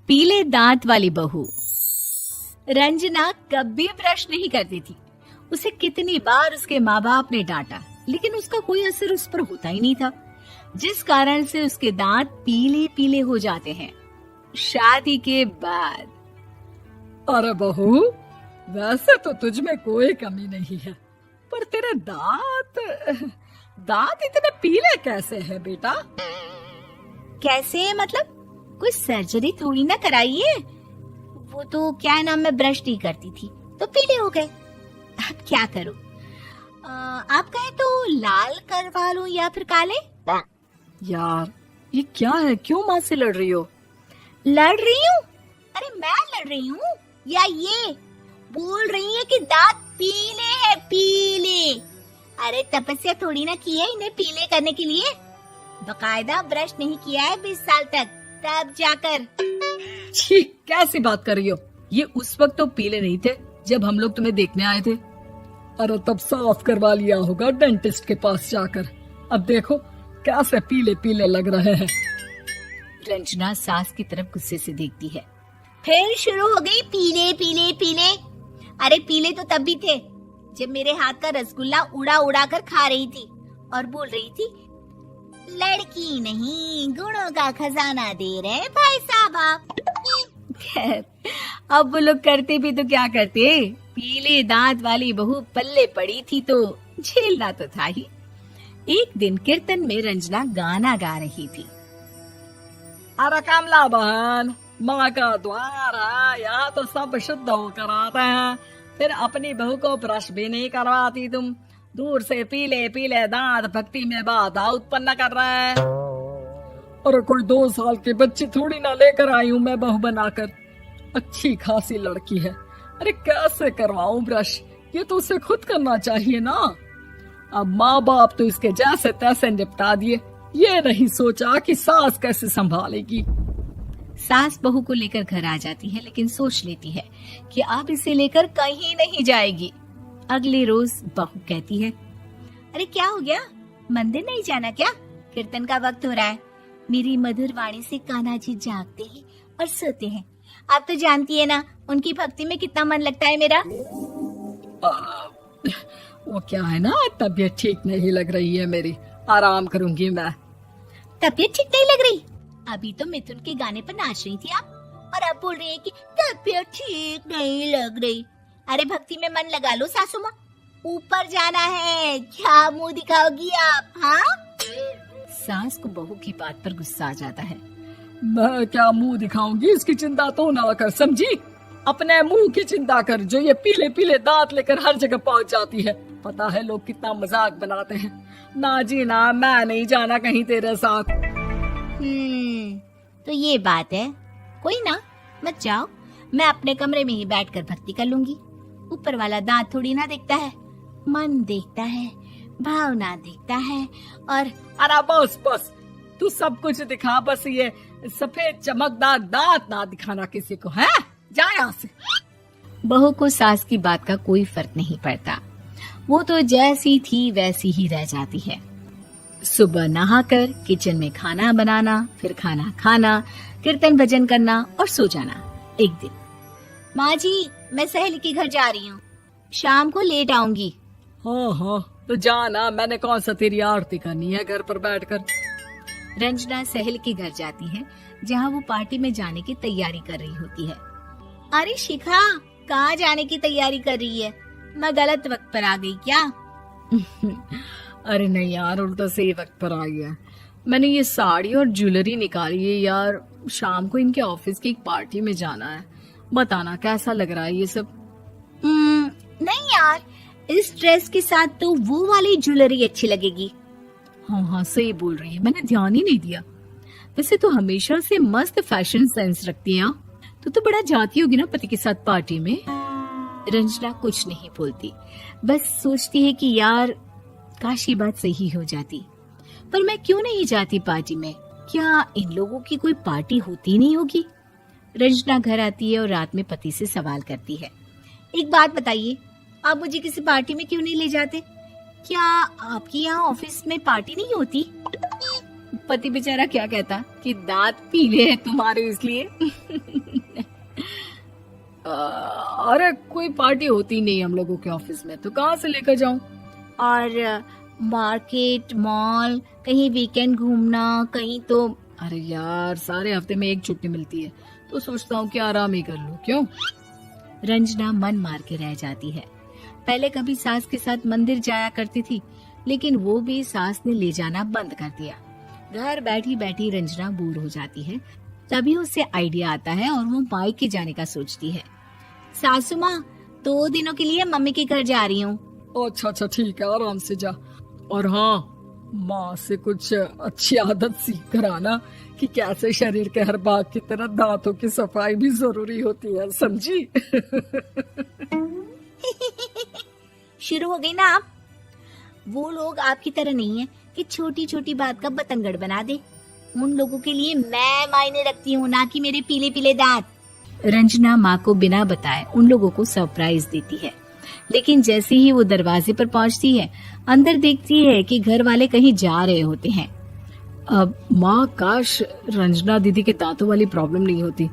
पीले दांत वाली बहू। रंजना कभी ब्रश नहीं करती थी। उसे कितनी बार उसके माँ बाप ने डांटा, लेकिन उसका कोई असर उस पर होता ही नहीं था, जिस कारण से उसके दांत पीले पीले हो जाते हैं। शादी के बाद अरे बहू, वैसे तो तुझ में कोई कमी नहीं है, पर तेरे दांत इतने पीले कैसे हैं बेटा? कैसे मतलब? कोई सर्जरी थोड़ी ना कराई है। वो तो क्या नाम, मैं ब्रश नहीं करती थी तो पीले हो गए। अब क्या करूं? आप कहें तो लाल करवा लूं या फिर काले? यार ये क्या है, क्यों माँ से लड़ रही हो? लड़ रही हूँ? अरे मैं लड़ रही हूँ या ये बोल रही है कि दांत पीले हैं, पीले। अरे तपस्या थोड़ी ना की है इन्हें पीले करने के लिए। बकायदा ब्रश नहीं किया है 20 साल तक, तब जाकर। छी, कैसी बात कर रही हो? ये उस वक्त तो पीले नहीं थे जब हम लोग तुम्हें देखने आए थे। अरे तब साफ करवा लिया होगा डेंटिस्ट के पास जाकर। अब देखो कैसे पीले पीले लग रहे हैं। रंजना सास की तरफ गुस्से से देखती है। फिर शुरू हो गई पीले पीले पीले। अरे पीले तो तब भी थे जब मेरे हाथ का रसगुल्ला उड़ा उड़ा कर खा रही थी और बोल रही थी, लड़की नहीं गुणों का खजाना दे रहे भाई साहब आप। खैर, अब वो लोग करते भी तो क्या करते, पीले दांत वाली बहू पल्ले पड़ी थी तो झेलना तो था ही। एक दिन कीर्तन में रंजना गाना गा रही थी। अरे कमला बहन, माँ का द्वार है, यहाँ तो सब शुद्ध होकर आते हैं, फिर अपनी बहू को ब्रश भी नहीं करवाती तुम। दूर से पीले पीले दांत भक्ति में बाधा उत्पन्न कर रहे हैं। अरे कोई 2 साल के बच्चे थोड़ी ना लेकर आई हूँ मैं बहू बनाकर। अच्छी खासी लड़की है, अरे कैसे करवाऊं ब्रश? ये तो उसे खुद करना चाहिए ना। अब माँ बाप तो इसके जैसे तैसे निपटा दिए, ये नहीं सोचा कि सास कैसे संभालेगी। सास बहू को लेकर घर आ जाती है, लेकिन सोच लेती है कि अब इसे लेकर कहीं नहीं जाएगी। अगले रोज बहू कहती है, अरे क्या हो गया, मंदिर नहीं जाना क्या? कीर्तन का वक्त हो रहा है। मेरी मधुर वाणी से कान्हा जी जागते हैं और सोते हैं। आप तो जानती है ना उनकी भक्ति में कितना मन लगता है मेरा। वो क्या है ना, तबीयत ठीक नहीं लग रही है मेरी, आराम करूंगी मैं। तबीयत ठीक नहीं लग रही? अभी तो मिथुन के गाने पर नाच रही थी आप, और अब बोल रही है कि तबीयत ठीक नहीं लग रही। अरे भक्ति में मन लगा लो सासू माँ, ऊपर जाना है, क्या मुंह दिखाओगी आप? हाँ? सास को बहू की बात पर गुस्सा आ जाता है। मैं क्या मुंह दिखाऊंगी, इसकी चिंता तो ना कर, समझी? अपने मुंह की चिंता कर, जो ये पीले पीले दांत लेकर हर जगह पहुंच जाती है। पता है लोग कितना मजाक बनाते हैं। ना जी ना, मैं नहीं जाना कहीं तेरे साथ। तो ये बात है, कोई ना, मत जाओ, मैं अपने कमरे में ही बैठकर भक्ति कर लूंगी। ऊपर वाला दांत थोड़ी ना देखता है, मन देखता है, भावना देखता है। और अरे बस बस, तू सब कुछ दिखा, बस ये सफेद चमकदार दांत ना दिखाना किसी को, है? जा यहाँ से। बहू को सास की बात का कोई फर्क नहीं पड़ता, वो तो जैसी थी वैसी ही रह जाती है। सुबह नहाकर किचन में खाना बनाना, फिर खाना खाना, कीर्तन भजन करना और सो जाना। एक दिन, माँ जी मैं सहेली के घर जा रही हूँ, शाम को लेट आऊंगी। हाँ हाँ तो जाना, मैंने कौन सा तेरी आरती करनी है घर पर बैठकर। रंजना सहेली के घर जाती है, जहाँ वो पार्टी में जाने की तैयारी कर रही होती है। अरे शिखा, कहाँ जाने की तैयारी कर रही है? मैं गलत वक्त पर आ गई क्या? अरे नहीं यार, उल्टा सही वक्त पर आ गया। मैंने ये साड़ी और ज्वेलरी निकाली है यार, शाम को इनके ऑफिस की एक पार्टी में जाना है। बताना कैसा लग रहा है ये सब? नहीं यार, इस ड्रेस के साथ तो वो वाली ज्वेलरी अच्छी लगेगी। हाँ हाँ सही बोल रही है, मैंने ध्यान ही नहीं दिया। वैसे तो हमेशा से मस्त फैशन सेंस रखती है। तो बड़ा जाती होगी ना पति के साथ पार्टी में। रंजना कुछ नहीं बोलती, बस सोचती है कि यार काश ये बात सही हो जाती, पर मैं क्यों नहीं जाती पार्टी में? क्या इन लोगों की कोई पार्टी होती नहीं होगी? रंजना घर आती है और रात में पति से सवाल करती है, एक बात बताइए, आप मुझे किसी पार्टी में क्यों नहीं ले जाते? क्या आपकी यहाँ ऑफिस में पार्टी नहीं होती? पति बेचारा क्या कहता कि दांत पीले हैं तुम्हारे इसलिए। अरे कोई पार्टी होती नहीं हम लोगों के ऑफिस में, तो कहाँ से लेकर जाऊं? और मार्केट, मॉल, कहीं वीकेंड घूमना, कहीं तो। अरे यार सारे हफ्ते में एक छुट्टी मिलती है, तो सोचता हूँ कि आराम ही कर लूं। क्यों? रंजना मन मार के रह जाती है। पहले कभी सास के साथ मंदिर जाया करती थी, लेकिन वो भी सास ने ले जाना बंद कर दिया। घर बैठी बैठी रंजना बोर हो जाती है। तभी उसे आइडिया आता है और वो मायके जाने का सोचती है। सासू माँ, 2 दिनों के लिए मम्मी के घर जा रही हूँ। अच्छा ठीक है, आराम से जा। और हाँ, माँ से कुछ अच्छी आदत सीख कर आना कि कैसे शरीर के हर भाग की तरह दांतों की सफाई भी जरूरी होती है, समझी? शुरू हो गई ना आप। वो लोग आपकी तरह नहीं है कि छोटी छोटी बात का बतंगड़ बना दे। उन लोगों के लिए मैं मायने रखती हूँ, ना कि मेरे पीले पीले दांत। रंजना माँ को बिना बताए उन लोगों को सरप्राइज देती है, लेकिन जैसे ही वो दरवाजे पर पहुंचती है, अंदर देखती है कि घर वाले कहीं जा रहे होते हैं। अब माँ, काश रंजना दीदी के दांतों वाली प्रॉब्लम नहीं होती,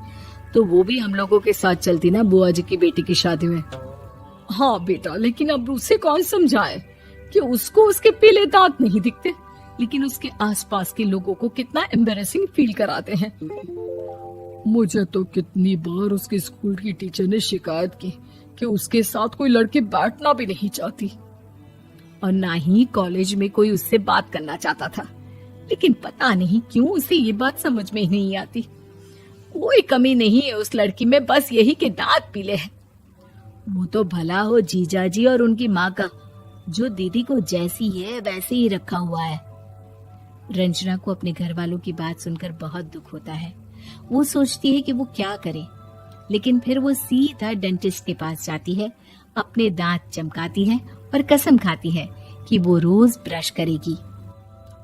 तो वो भी हम लोगों के साथ चलती ना बुआ जी की बेटी की शादी में। हाँ बेटा, लेकिन अब उसे कौन समझाए कि उसको उसके पीले दांत नहीं दिखते, लेकिन उसके आसपास के लोगों को कितना एम्बैरेसिंग फील कराते हैं। मुझे तो कितनी बार उसके स्कूल की टीचर ने शिकायत की कि उसके साथ कोई लड़की बैठना भी नहीं चाहती, और ना ही कॉलेज में कोई उससे बात करना चाहता था। लेकिन पता नहीं क्यों उसे ये बात समझ में ही नहीं आती। कोई कमी नहीं है उस लड़की में, बस यही कि दांत पीले हैं। वो तो भला हो जीजा जी और उनकी माँ का, जो दीदी को जैसी है वैसे ही रखा हुआ है। रंजना को अपने घर वालों की बात सुनकर बहुत दुख होता है। वो सोचती है कि वो क्या करे, लेकिन फिर वो सीधा डेंटिस्ट के पास जाती है, अपने दांत चमकाती है और कसम खाती है कि वो रोज ब्रश करेगी।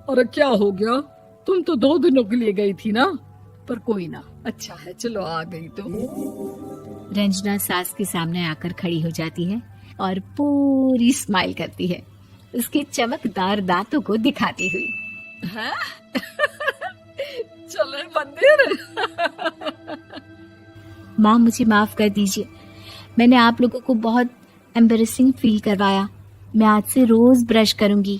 अरे क्या हो गया? तुम तो 2 दिनों के लिए गई थी ना, पर कोई ना, अच्छा है, चलो आ गई तो। रंजना सास के सामने आकर खड़ी हो जाती है और पूरी स्माइल करती है, उसके चमकदार दांतों को दिखाती हुई। हैं? चले मंदिर। माँ, मुझे माफ कर दीजिए, मैंने आप लोगों को बहुत एम्बैरेसिंग फील करवाया। मैं आज से रोज ब्रश करूंगी।